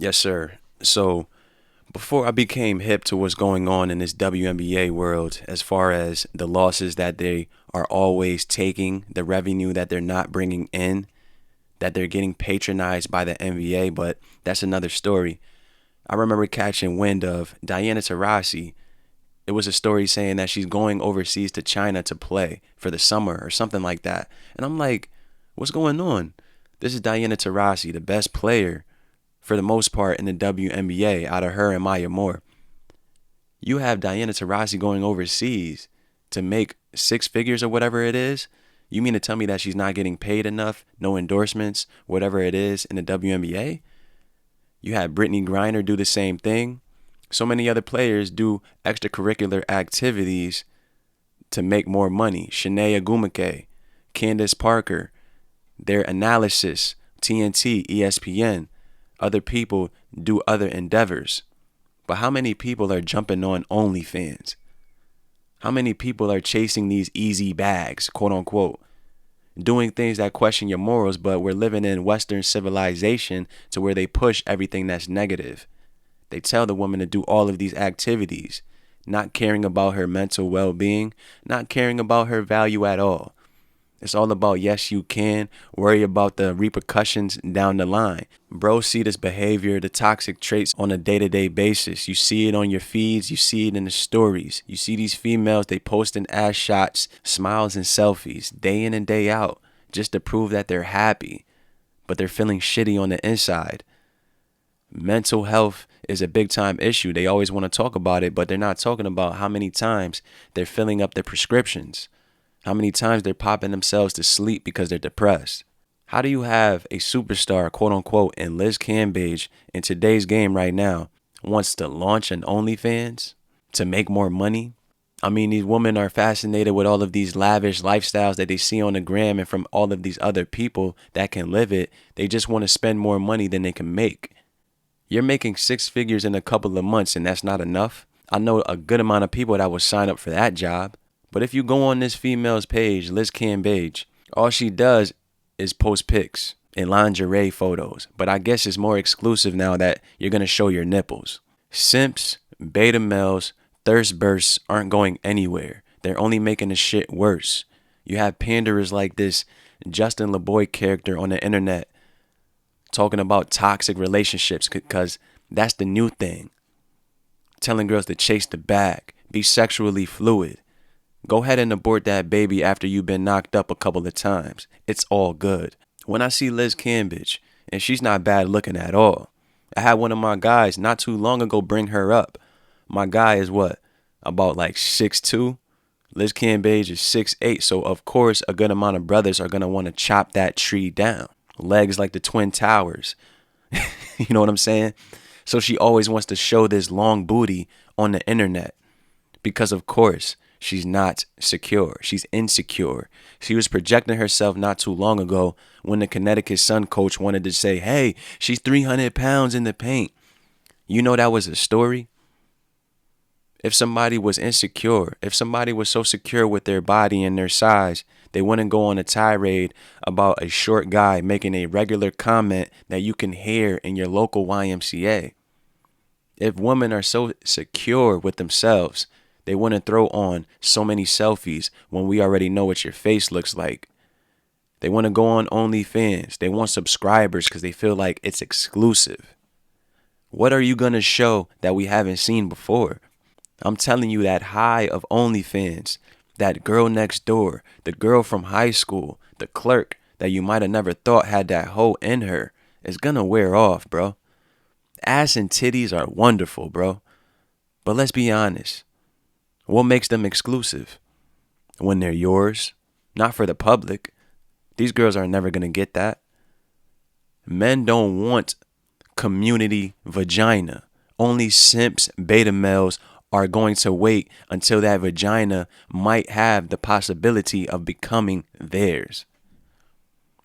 Yes, sir. So before I became hip to what's going on in this WNBA world, as far as the losses that they are always taking, the revenue that they're not bringing in, that they're getting patronized by the NBA, but that's another story. I remember catching wind of Diana Taurasi. It was a story saying that she's going overseas to China to play for the summer or something like that. And I'm like, what's going on? This is Diana Taurasi, the best player for the most part in the WNBA out of her and Maya Moore. You have Diana Taurasi going overseas to make six figures or whatever it is. You mean to tell me that she's not getting paid enough, no endorsements, whatever it is in the WNBA? You had Brittany Griner do the same thing. So many other players do extracurricular activities to make more money. Shanae Agumake, Candace Parker, their analysis, TNT, ESPN, other people do other endeavors. But how many people are jumping on OnlyFans? How many people are chasing these easy bags, quote unquote, doing things that question your morals, but we're living in Western civilization to where they push everything that's negative. They tell the woman to do all of these activities, not caring about her mental well-being, not caring about her value at all. It's all about yes, you can. Worry about the repercussions down the line. Bro, see this behavior, the toxic traits on a day-to-day basis. You see it on your feeds. You see it in the stories. You see these females, they posting ass shots, smiles, and selfies day in and day out just to prove that they're happy. But they're feeling shitty on the inside. Mental health is a big time issue. They always want to talk about it, but they're not talking about how many times they're filling up their prescriptions. How many times they're popping themselves to sleep because they're depressed. How do you have a superstar, quote unquote, in Liz Cambage in today's game right now wants to launch an OnlyFans to make more money? I mean, these women are fascinated with all of these lavish lifestyles that they see on the gram and from all of these other people that can live it. They just want to spend more money than they can make. You're making six figures in a couple of months and that's not enough. I know a good amount of people that would sign up for that job. But if you go on this female's page, Liz Cambage, all she does is post pics and lingerie photos. But I guess it's more exclusive now that you're going to show your nipples. Simps, beta males, thirst bursts aren't going anywhere. They're only making the shit worse. You have panderers like this Justin LeBoy character on the internet talking about toxic relationships because that's the new thing. Telling girls to chase the bag, be sexually fluid. Go ahead and abort that baby after you've been knocked up a couple of times. It's all good. When I see Liz Cambage, and she's not bad looking at all. I had one of my guys not too long ago bring her up. My guy is what? About like 6'2". Liz Cambage is 6'8". So of course a good amount of brothers are going to want to chop that tree down. Legs like the Twin Towers. You know what I'm saying? So she always wants to show this long booty on the internet. Because of course, she's not secure. She's insecure. She was projecting herself not too long ago when the Connecticut Sun coach wanted to say, hey, she's 300 pounds in the paint. You know that was a story? If somebody was insecure, if somebody was so secure with their body and their size, they wouldn't go on a tirade about a short guy making a regular comment that you can hear in your local YMCA. If women are so secure with themselves, they wouldn't throw on so many selfies when we already know what your face looks like. They want to go on OnlyFans. They want subscribers because they feel like it's exclusive. What are you going to show that we haven't seen before? I'm telling you, that high of OnlyFans, that girl next door, the girl from high school, the clerk that you might have never thought had that hoe in her, is going to wear off, bro. Ass and titties are wonderful, bro. But let's be honest. What makes them exclusive? When they're yours, not for the public. These girls are never going to get that. Men don't want community vagina. Only simps, beta males are going to wait until that vagina might have the possibility of becoming theirs.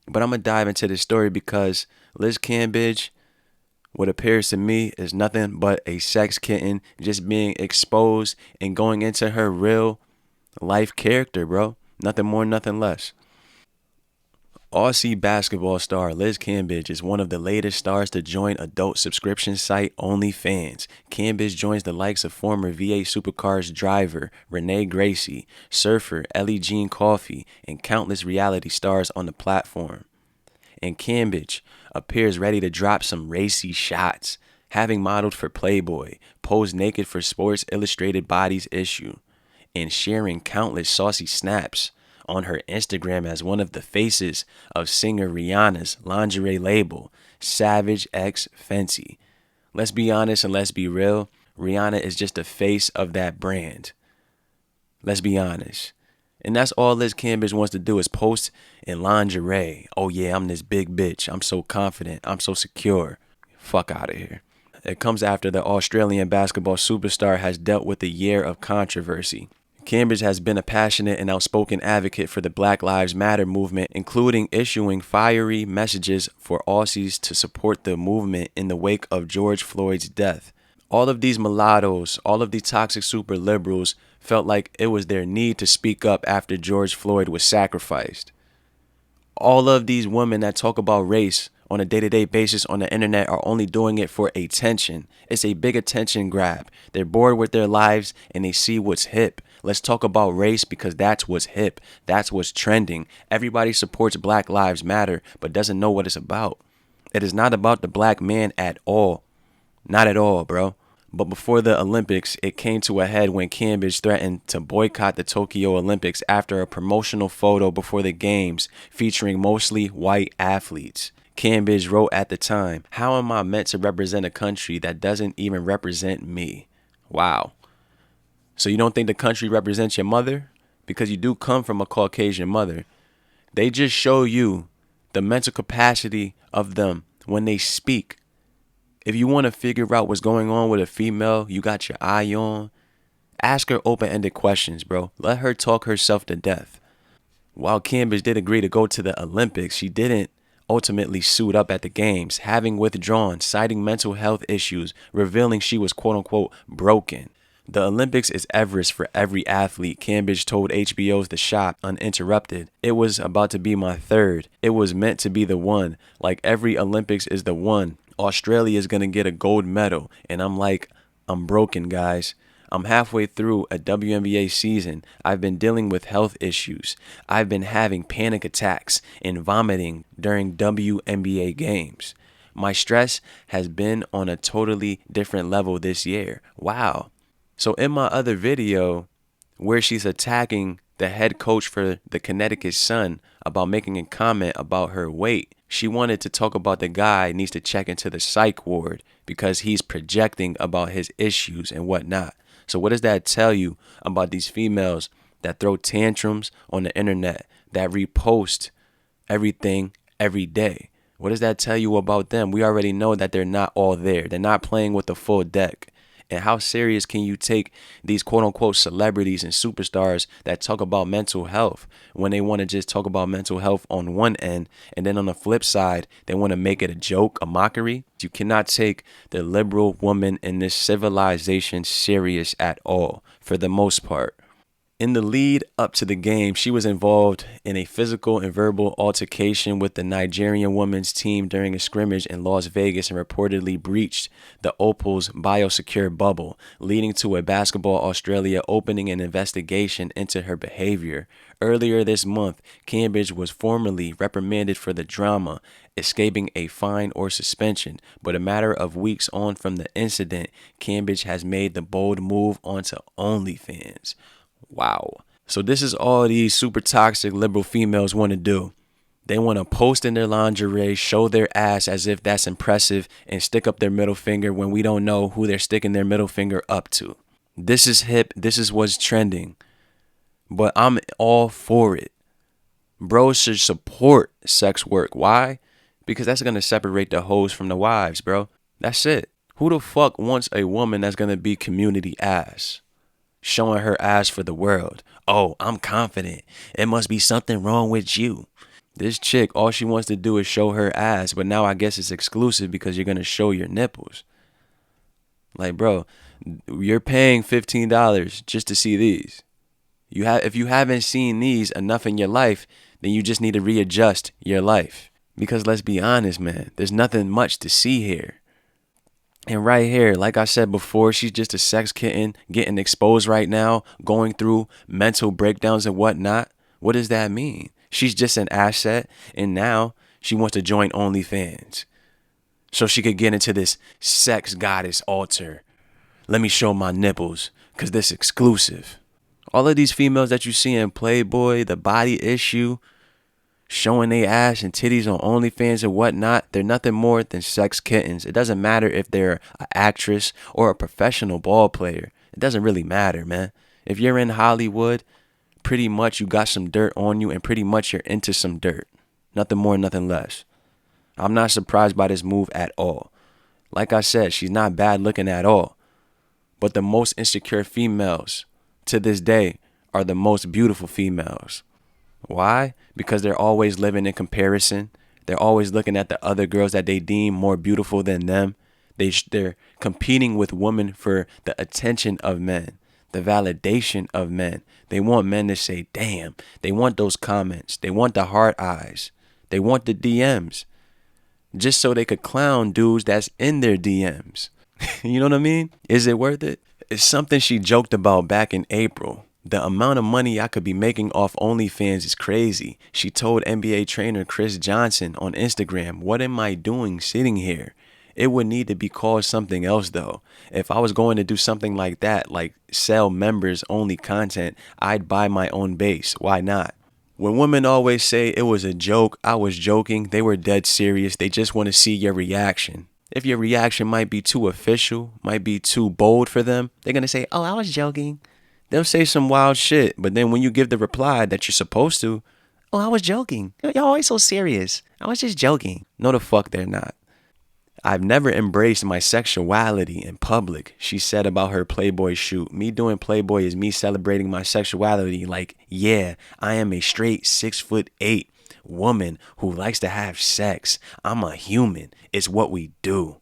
But I'm going to dive into this story because Liz Cambage, what appears to me is nothing but a sex kitten just being exposed and going into her real life character, bro. Nothing more, nothing less. Aussie basketball star Liz Cambage is one of the latest stars to join adult subscription site OnlyFans. Cambage joins the likes of former V8 Supercars driver Renee Gracie, surfer Ellie Jean Coffey, and countless reality stars on the platform. And Cambage appears ready to drop some racy shots, having modeled for Playboy, posed naked for Sports Illustrated Bodies issue, and sharing countless saucy snaps on her Instagram as one of the faces of singer Rihanna's lingerie label, Savage X Fenty. Let's be honest and let's be real, Rihanna is just the face of that brand. Let's be honest. And that's all Liz Cambage wants to do is post in lingerie. Oh yeah, I'm this big bitch. I'm so confident. I'm so secure. Fuck out of here. It comes after the Australian basketball superstar has dealt with a year of controversy. Cambage has been a passionate and outspoken advocate for the Black Lives Matter movement, including issuing fiery messages for Aussies to support the movement in the wake of George Floyd's death. All of these mulattoes, all of these toxic super liberals felt like it was their need to speak up after George Floyd was sacrificed. All of these women that talk about race on a day-to-day basis on the internet are only doing it for attention. It's a big attention grab. They're bored with their lives and they see what's hip. Let's talk about race because that's what's hip. That's what's trending. Everybody supports Black Lives Matter but doesn't know what it's about. It is not about the black man at all. Not at all, bro. But before the Olympics, it came to a head when Cambage threatened to boycott the Tokyo Olympics after a promotional photo before the games featuring mostly white athletes. Cambage wrote at the time, "How am I meant to represent a country that doesn't even represent me?" Wow. So you don't think the country represents your mother? Because you do come from a Caucasian mother. They just show you the mental capacity of them when they speak. If you want to figure out what's going on with a female you got your eye on, ask her open-ended questions, bro. Let her talk herself to death. While Cambage did agree to go to the Olympics, she didn't ultimately suit up at the games, having withdrawn, citing mental health issues, revealing she was quote-unquote broken. The Olympics is Everest for every athlete, Cambage told HBO's The Shop uninterrupted. It was about to be my third. It was meant to be the one. Like every Olympics is the one. Australia is going to get a gold medal. And I'm like, I'm broken, guys. I'm halfway through a WNBA season. I've been dealing with health issues. I've been having panic attacks and vomiting during WNBA games. My stress has been on a totally different level this year. Wow. So in my other video where she's attacking the head coach for the Connecticut Sun about making a comment about her weight, she wanted to talk about the guy needs to check into the psych ward because he's projecting about his issues and whatnot. So what does that tell you about these females that throw tantrums on the internet, that repost everything every day? What does that tell you about them? We already know that they're not all there. They're not playing with the full deck. And how serious can you take these quote-unquote celebrities and superstars that talk about mental health when they want to just talk about mental health on one end, and then on the flip side, they want to make it a joke, a mockery? You cannot take the liberal woman in this civilization serious at all, for the most part. In the lead up to the game, she was involved in a physical and verbal altercation with the Nigerian women's team during a scrimmage in Las Vegas and reportedly breached the Opal's biosecure bubble, leading to a Basketball Australia opening an investigation into her behavior. Earlier this month, Cambage was formally reprimanded for the drama, escaping a fine or suspension. But a matter of weeks on from the incident, Cambage has made the bold move onto OnlyFans. Wow. So this is all these super toxic liberal females want to do. They want to post in their lingerie, show their ass as if that's impressive, and stick up their middle finger when we don't know who they're sticking their middle finger up to. This is hip. This is what's trending. But I'm all for it. Bros should support sex work. Why? Because that's going to separate the hoes from the wives, bro. That's it. Who the fuck wants a woman that's going to be community ass? Showing her ass for the world. Oh, I'm confident. It must be something wrong with you. This chick, all she wants to do is show her ass, but now I guess it's exclusive because you're going to show your nipples. Like, bro, you're paying $15 just to see these. If you haven't seen these enough in your life, then you just need to readjust your life. Because let's be honest, man, there's nothing much to see here. And right here, like I said before, she's just a sex kitten getting exposed right now, going through mental breakdowns and whatnot. What does that mean? She's just an asset, and now she wants to join OnlyFans so she could get into this sex goddess altar. Let me show my nipples, because this exclusive. All of these females that you see in Playboy, the body issue, showing their ass and titties on OnlyFans and whatnot, they're nothing more than sex kittens. It doesn't matter if they're an actress or a professional ball player. It doesn't really matter, man. If you're in Hollywood, pretty much you got some dirt on you and pretty much you're into some dirt. Nothing more, nothing less. I'm not surprised by this move at all. Like I said, she's not bad looking at all. But the most insecure females to this day are the most beautiful females. Why? Because they're always living in comparison. They're always looking at the other girls that they deem more beautiful than them. They're competing with women for the attention of men, the validation of men. They want men to say, damn. They want those comments. They want the hard eyes. They want the DMs. Just so they could clown dudes that's in their DMs. You know what I mean? Is it worth it? It's something she joked about back in April. The amount of money I could be making off OnlyFans is crazy. She told NBA trainer Chris Johnson on Instagram, what am I doing sitting here? It would need to be called something else though. If I was going to do something like that, like sell members only content, I'd buy my own base. Why not? When women always say it was a joke, I was joking, they were dead serious. They just want to see your reaction. If your reaction might be too official, might be too bold for them, they're going to say, oh, I was joking. They'll say some wild shit, but then when you give the reply that you're supposed to, oh, I was joking. Y'all always so serious. I was just joking. No, the fuck they're not. I've never embraced my sexuality in public, she said about her Playboy shoot. Me doing Playboy is me celebrating my sexuality like, yeah, I am a straight 6'8" woman who likes to have sex. I'm a human. It's what we do.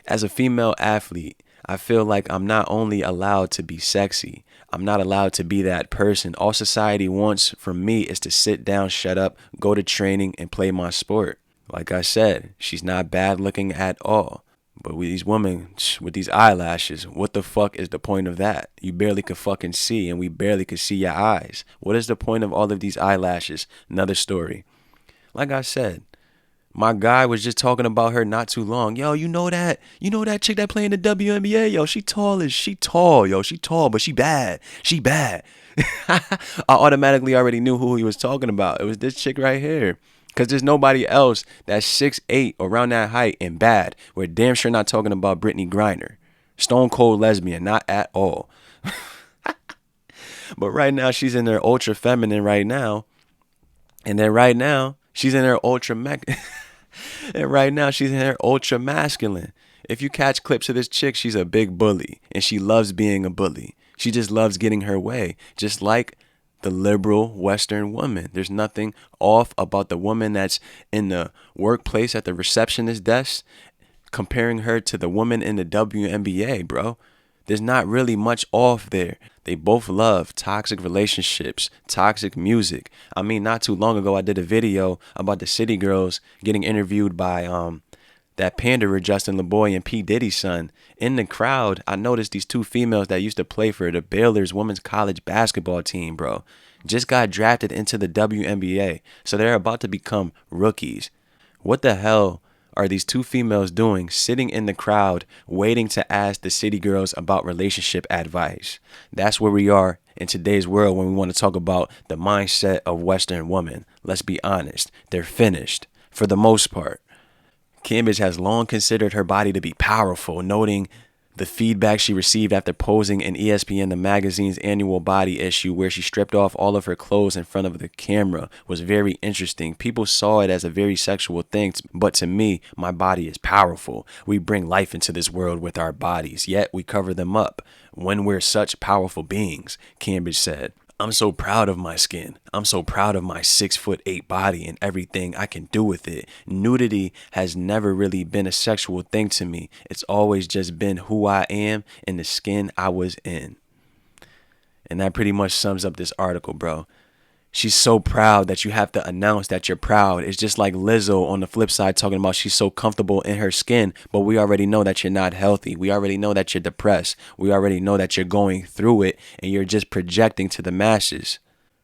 As a female athlete, I feel like I'm not only allowed to be sexy, I'm not allowed to be that person. All society wants from me is to sit down, shut up, go to training, and play my sport. Like I said, she's not bad looking at all. But with these women, with these eyelashes, what the fuck is the point of that? You barely could fucking see, and we barely could see your eyes. What is the point of all of these eyelashes? Another story. Like I said, my guy was just talking about her not too long. Yo, you know that chick that play in the WNBA? Yo, she tall, yo. She tall, but she bad. She bad. I automatically already knew who he was talking about. It was this chick right here. Because there's nobody else that's 6'8", around that height and bad. We're damn sure not talking about Brittany Griner. Stone cold lesbian, not at all. But right now, she's in her ultra feminine right now. And then right now, she's in her and right now she's in her ultra masculine. If you catch clips of this chick, she's a big bully. And she loves being a bully. She just loves getting her way. Just like the liberal Western woman. There's nothing off about the woman that's in the workplace at the receptionist desk comparing her to the woman in the WNBA, bro. There's not really much off there. They both love toxic relationships, toxic music. I mean, not too long ago, I did a video about the City Girls getting interviewed by that panderer Justin LeBoy and P. Diddy's son. In the crowd, I noticed these two females that used to play for the Baylor's women's college basketball team, bro. Just got drafted into the WNBA, so they're about to become rookies. What the hell are these two females doing sitting in the crowd waiting to ask the City Girls about relationship advice? That's where we are in today's world when we want to talk about the mindset of Western women. Let's be honest, they're finished for the most part. Cambage has long considered her body to be powerful, noting the feedback she received after posing in ESPN the magazine's annual body issue where she stripped off all of her clothes in front of the camera was very interesting. People saw it as a very sexual thing, but to me, my body is powerful. We bring life into this world with our bodies, yet we cover them up when we're such powerful beings, Cambage said. I'm so proud of my skin. I'm so proud of my 6'8" body and everything I can do with it. Nudity has never really been a sexual thing to me. It's always just been who I am and the skin I was in. And that pretty much sums up this article, bro. She's so proud that you have to announce that you're proud. It's just like Lizzo on the flip side talking about she's so comfortable in her skin, but we already know that you're not healthy. We already know that you're depressed. We already know that you're going through it and you're just projecting to the masses.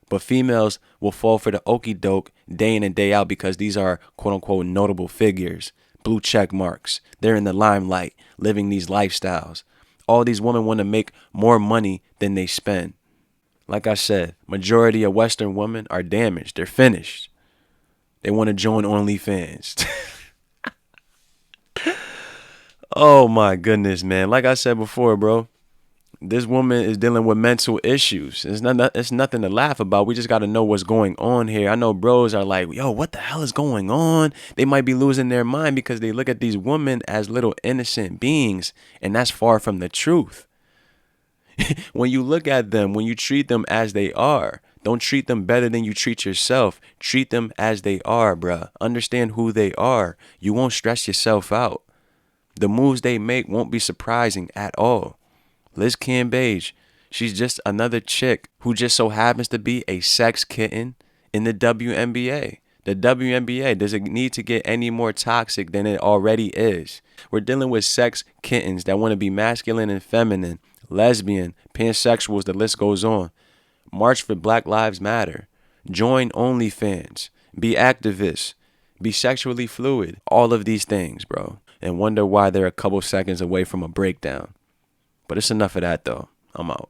But females will fall for the okie doke day in and day out because these are quote unquote notable figures, blue check marks. They're in the limelight, living these lifestyles. All these women want to make more money than they spend. Like I said, majority of Western women are damaged. They're finished. They want to join OnlyFans. Oh my goodness, man. Like I said before, bro, this woman is dealing with mental issues. It's nothing to laugh about. We just got to know what's going on here. I know bros are like, yo, what the hell is going on? They might be losing their mind because they look at these women as little innocent beings, and that's far from the truth. When you look at them, when you treat them as they are, don't treat them better than you treat yourself. Treat them as they are, bruh. Understand who they are. You won't stress yourself out. The moves they make won't be surprising at all. Liz Cambage, she's just another chick who just so happens to be a sex kitten in the WNBA. The WNBA doesn't need to get any more toxic than it already is. We're dealing with sex kittens that want to be masculine and feminine, lesbian, pansexuals, the list goes on. March for Black Lives Matter. Join OnlyFans. Be activists. Be sexually fluid. All of these things, bro. And wonder why they're a couple seconds away from a breakdown. But it's enough of that, though. I'm out.